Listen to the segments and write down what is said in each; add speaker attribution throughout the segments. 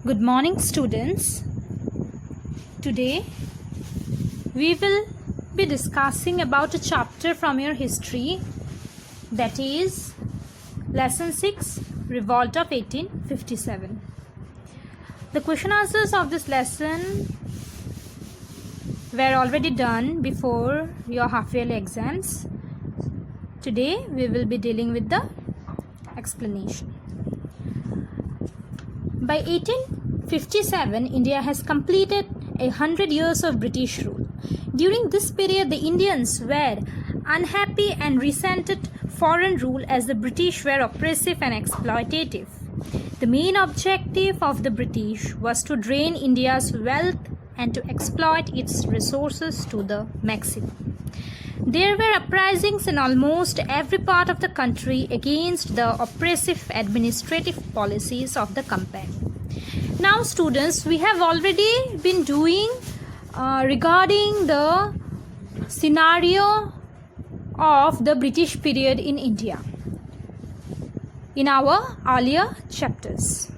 Speaker 1: Good morning, students. Today we will be discussing about a chapter from your history, that is lesson 6, Revolt of 1857. The question answers of this lesson were already done before your half-yearly exams. Today we will be dealing with the explanation. By 1857, India has completed 100 years of British rule. During this period, the Indians were unhappy and resented foreign rule as the British were oppressive and exploitative. The main objective of the British was to drain India's wealth and to exploit its resources to the maximum. There were uprisings in almost every part of the country against the oppressive administrative policies of the company. Now, students, we have already been doing regarding the scenario of the British period in India in our earlier chapters.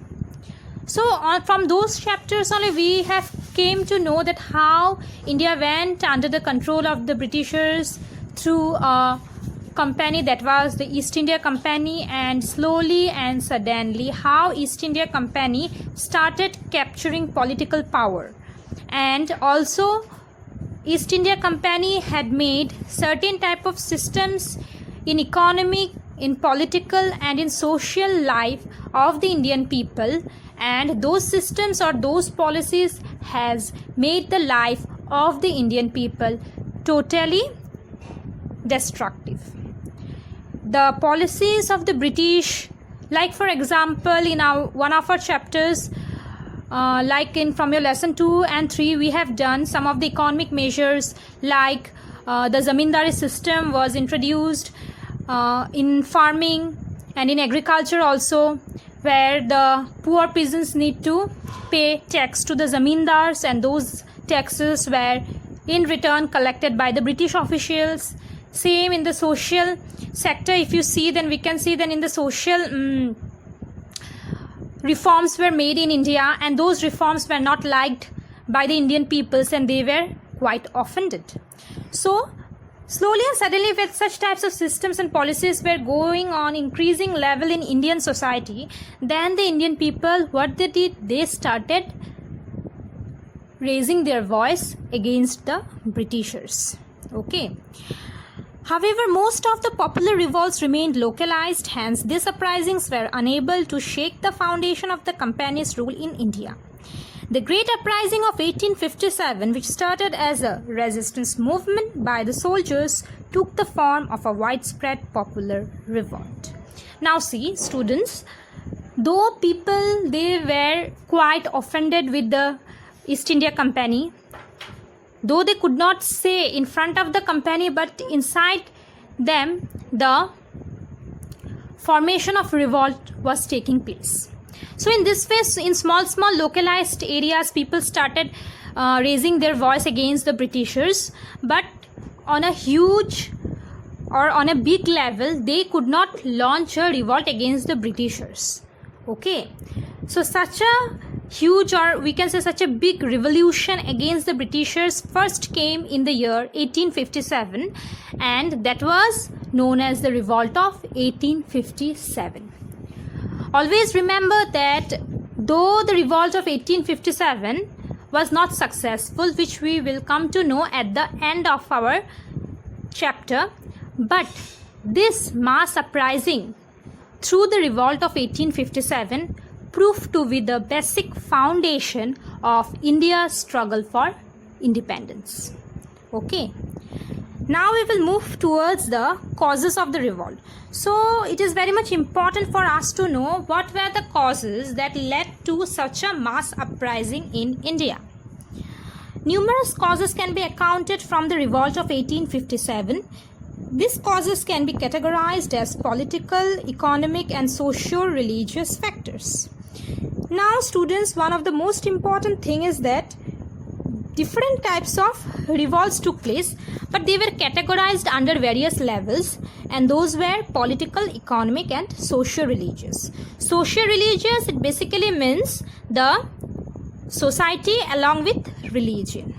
Speaker 1: So, from those chapters only we have came to know that how India went under the control of the Britishers through a company that was the East India Company, and slowly and suddenly how East India Company started capturing political power. And also East India Company had made certain type of systems in economic, in political and in social life of the Indian people, and those systems or those policies has made the life of the Indian people totally destructive. The policies of the British, like for example in one of our chapters, like in from your lesson 2 and 3, we have done some of the economic measures, like the zamindari system was introduced in farming and in agriculture also, where the poor peasants need to pay tax to the zamindars, and those taxes were in return collected by the British officials. Same in the social sector, if you see, then we can see that in the social reforms were made in India, and those reforms were not liked by the Indian peoples and they were quite offended. So slowly and suddenly, with such types of systems and policies were going on increasing level in Indian society, then the Indian people, what they did, they started raising their voice against the Britishers. Okay. However, most of the popular revolts remained localized, hence these uprisings were unable to shake the foundation of the company's rule in India. The Great Uprising of 1857, which started as a resistance movement by the soldiers, took the form of a widespread popular revolt. Now see, students, though people, they were quite offended with the East India Company, though they could not say in front of the company, but inside them the formation of revolt was taking place. So in this way, in small localized areas, people started raising their voice against the Britishers, but on a huge or on a big level, they could not launch a revolt against the Britishers. Okay, so such a huge, or we can say such a big revolution against the Britishers first came in the year 1857, and that was known as the Revolt of 1857. Always remember that though the Revolt of 1857 was not successful, which we will come to know at the end of our chapter, but this mass uprising through the Revolt of 1857 proved to be the basic foundation of India's struggle for independence. Okay. Now we will move towards the causes of the revolt. So it is very much important for us to know what were the causes that led to such a mass uprising in India. Numerous causes can be accounted from the revolt of 1857. These causes can be categorized as political, economic and socio-religious factors. Now students, one of the most important thing is that different types of revolts took place, but they were categorized under various levels, and those were political, economic and socio-religious. Socio-religious, it basically means the society along with religion.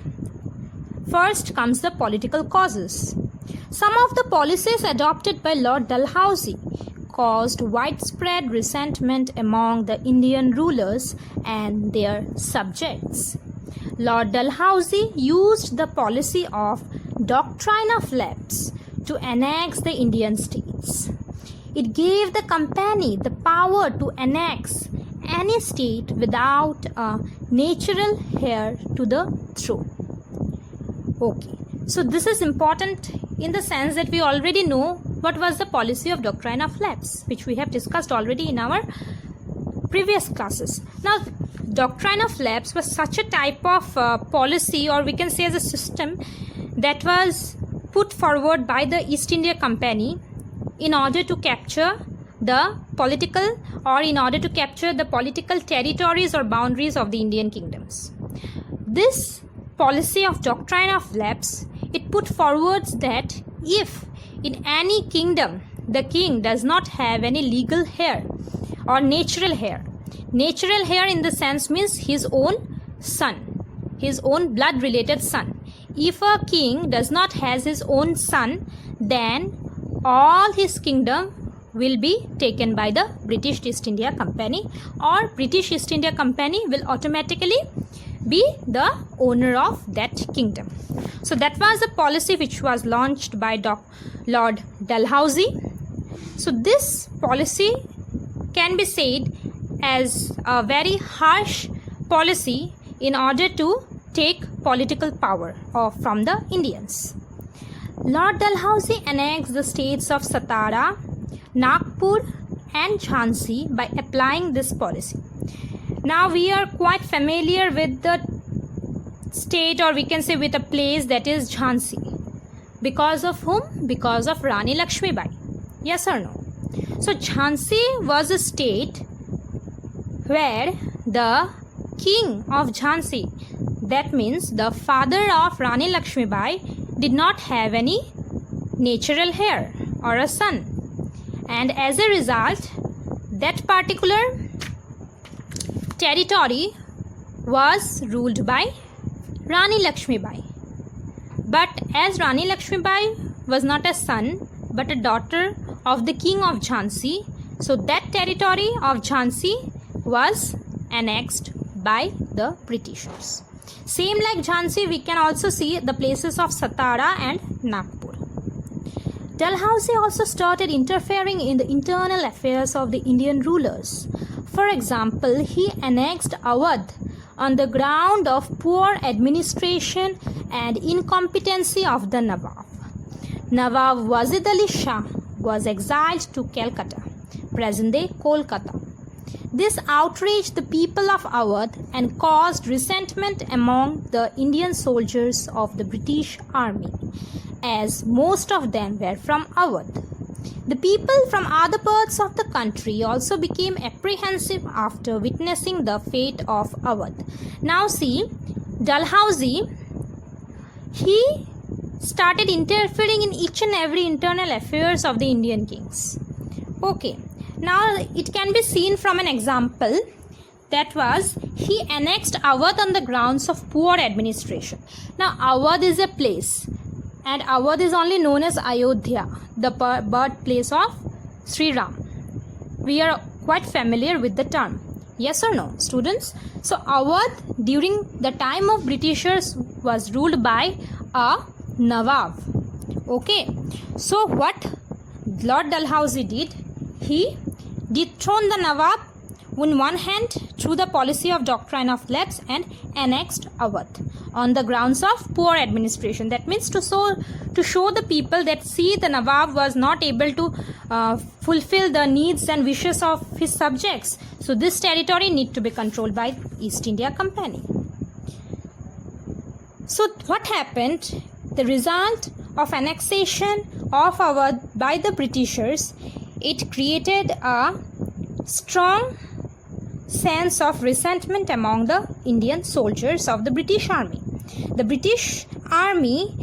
Speaker 1: First comes the political causes. Some of the policies adopted by Lord Dalhousie caused widespread resentment among the Indian rulers and their subjects. Lord Dalhousie used the policy of doctrine of lapse to annex the Indian states. It gave the company the power to annex any state without a natural heir to the throne. Okay, so this is important in the sense that we already know what was the policy of doctrine of lapse, which we have discussed already in our previous classes. Now, doctrine of lapse was such a type of policy, or we can say as a system, that was put forward by the East India Company in order to capture the political, or in order to capture the political territories or boundaries of the Indian kingdoms. This policy of doctrine of lapse, it put forwards that if in any kingdom the king does not have any legal heir or natural heir in the sense means his own son, his own blood related son. If a king does not have his own son, then all his kingdom will be taken by the British East India Company, or British East India Company will automatically be the owner of that kingdom. So that was the policy which was launched by Lord Dalhousie. So this policy can be said as a very harsh policy in order to take political power from the Indians. Lord Dalhousie annexed the states of Satara, Nagpur and Jhansi by applying this policy. Now we are quite familiar with the state, or we can say with a place, that is Jhansi. Because of whom? Because of Rani Lakshmibai. Yes or no? So Jhansi was a state where the king of Jhansi, that means the father of Rani Lakshmibai, did not have any natural heir or a son. And as a result, that particular territory was ruled by Rani Lakshmibai. But as Rani Lakshmibai was not a son but a daughter of the king of Jhansi, so that territory of Jhansi was annexed by the Britishers. Same like Jhansi, we can also see the places of Satara and Nagpur. Dalhousie also started interfering in the internal affairs of the Indian rulers. For example, he annexed Awadh on the ground of poor administration and incompetency of the Nawab. Nawab Wazid Ali Shah was exiled to Calcutta, present-day Kolkata. This outraged the people of Awadh and caused resentment among the Indian soldiers of the British Army, as most of them were from Awadh. The people from other parts of the country also became apprehensive after witnessing the fate of Awadh. Now see, Dalhousie, he started interfering in each and every internal affairs of the Indian kings. Okay, now it can be seen from an example, that was he annexed Awadh on the grounds of poor administration. Now Awadh is a place, and Awadh is only known as Ayodhya, the birthplace of Sri Ram. We are quite familiar with the term. Yes or no, students? So Awadh during the time of Britishers was ruled by a Nawab. Okay, so what Lord Dalhousie did, he dethroned the Nawab on one hand through the policy of doctrine of lapse and annexed Awadh on the grounds of poor administration. That means to show the people that, see, the Nawab was not able to fulfill the needs and wishes of his subjects. So this territory need to be controlled by East India Company. So what happened? The result of annexation of Awadh by the Britishers, it created a strong sense of resentment among the Indian soldiers of the British Army. The British Army,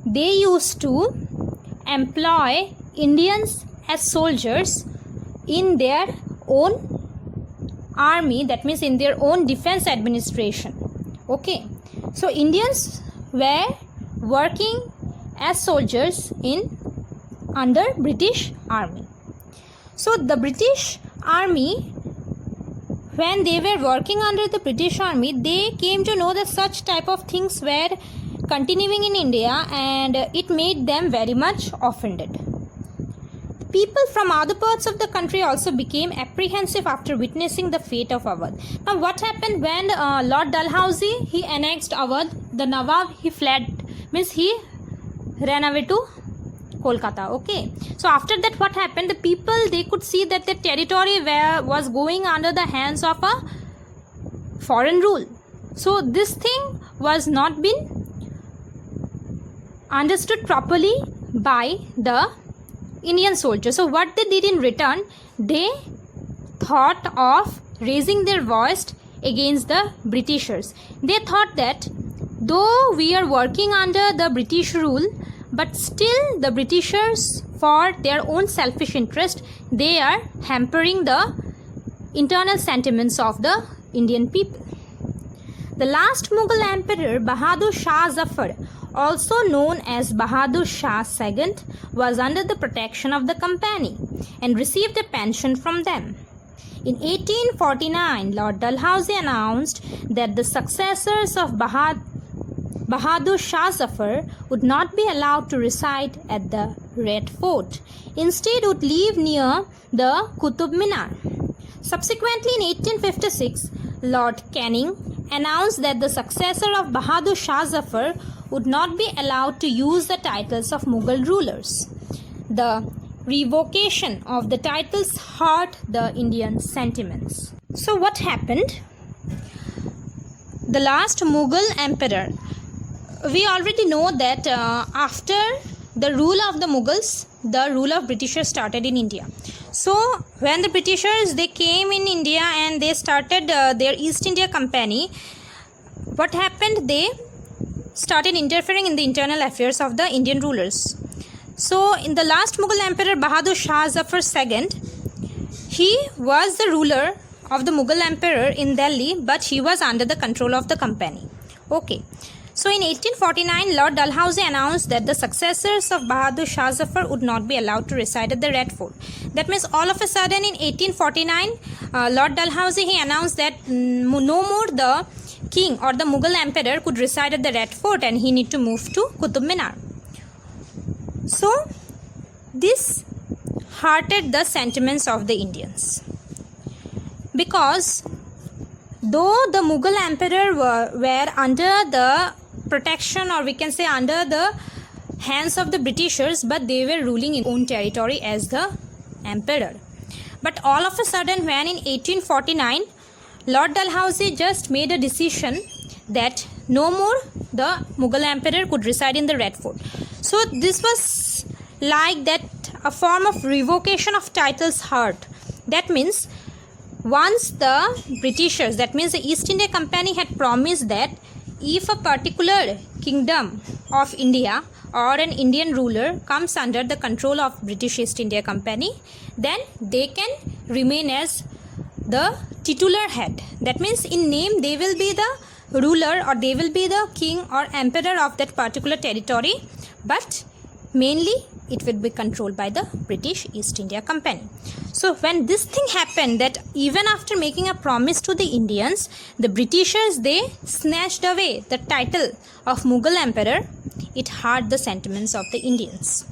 Speaker 1: they used to employ Indians as soldiers in their own army, that means in their own defense administration. Okay, so Indians were working as soldiers in under British army. So the British army, when they were working under the British army, they came to know that such type of things were continuing in India, and it made them very much offended. People from other parts of the country also became apprehensive after witnessing the fate of Awadh. Now what happened when Lord Dalhousie, he annexed Awadh, the Nawab, he fled, means he ran away to Kolkata. Okay, so after that what happened, the people, they could see that the territory was going under the hands of a foreign rule. So this thing was not been understood properly by the Indian soldiers. So what they did in return, they thought of raising their voice against the Britishers. They thought that though we are working under the British rule, but still the Britishers, for their own selfish interest, they are hampering the internal sentiments of the Indian people. The last Mughal emperor, Bahadur Shah Zafar, also known as Bahadur Shah II, was under the protection of the company and received a pension from them. In 1849, Lord Dalhousie announced that the successors of Bahadur Shah Zafar would not be allowed to reside at the Red Fort. Instead, would live near the Qutub Minar. Subsequently, in 1856, Lord Canning announced that the successor of Bahadur Shah Zafar would not be allowed to use the titles of Mughal rulers. The revocation of the titles hurt the Indian sentiments. So what happened? The last Mughal emperor, we already know that after the rule of the Mughals, the rule of Britishers started in India. So when the Britishers, they came in India and they started their East India Company, what happened? They started interfering in the internal affairs of the Indian rulers. So in the last Mughal emperor, Bahadur Shah Zafar II, he was the ruler of the Mughal emperor in Delhi, but he was under the control of the company. Okay. So in 1849, Lord Dalhousie announced that the successors of Bahadur Shah Zafar would not be allowed to reside at the Red Fort. That means all of a sudden in 1849, Lord Dalhousie, he announced that no more the king or the Mughal emperor could reside at the Red Fort and he need to move to Qutub Minar. So this hurted the sentiments of the Indians, because though the Mughal emperor were under the protection, or we can say under the hands of the Britishers, but they were ruling in own territory as the emperor. But all of a sudden, when in 1849 Lord Dalhousie just made a decision that no more the Mughal emperor could reside in the Red Fort. So this was like that a form of revocation of titles hurt. That means once the Britishers, that means the East India Company, had promised that if a particular kingdom of India or an Indian ruler comes under the control of British East India Company, then they can remain as the titular head. That means in name they will be the ruler or they will be the king or emperor of that particular territory, but mainly it will be controlled by the British East India Company. So when this thing happened, that even after making a promise to the Indians, the Britishers, they snatched away the title of Mughal emperor, it hurt the sentiments of the Indians.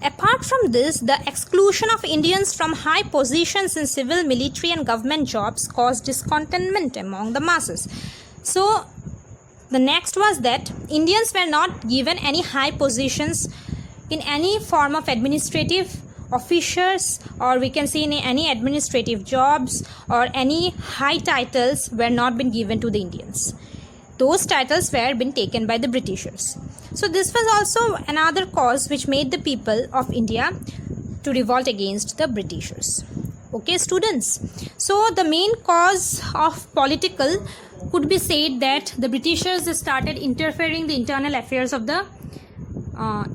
Speaker 1: Apart from this, the exclusion of Indians from high positions in civil, military and government jobs caused discontentment among the masses. So the next was that Indians were not given any high positions in any form of administrative officers, or we can say in any administrative jobs, or any high titles were not been given to the Indians. Those titles were been taken by the Britishers. So this was also another cause which made the people of India to revolt against the Britishers. Okay, students. So the main cause of political could be said that the Britishers started interfering the internal affairs of the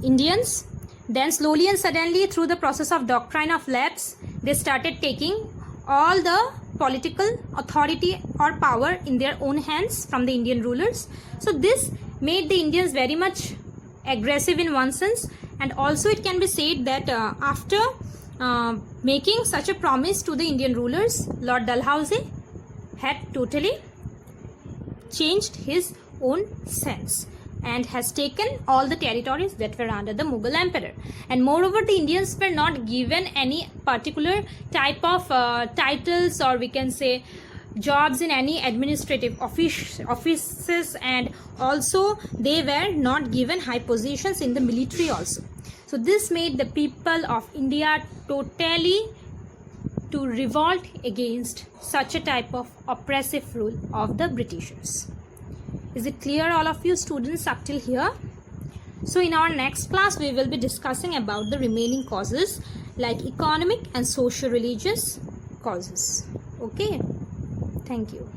Speaker 1: Indians. Then slowly and suddenly, through the process of doctrine of lapse, they started taking all the political authority or power in their own hands from the Indian rulers. So this made the Indians very much aggressive in one sense, and also it can be said that after making such a promise to the Indian rulers, Lord Dalhousie had totally changed his own sense and has taken all the territories that were under the Mughal emperor. And moreover, the Indians were not given any particular type of titles, or we can say jobs in any administrative offices, and also they were not given high positions in the military also. So this made the people of India totally to revolt against such a type of oppressive rule of the Britishers. Is it clear, all of you students, up till here? So in our next class we will be discussing about the remaining causes like economic and socio-religious causes. Okay, thank you.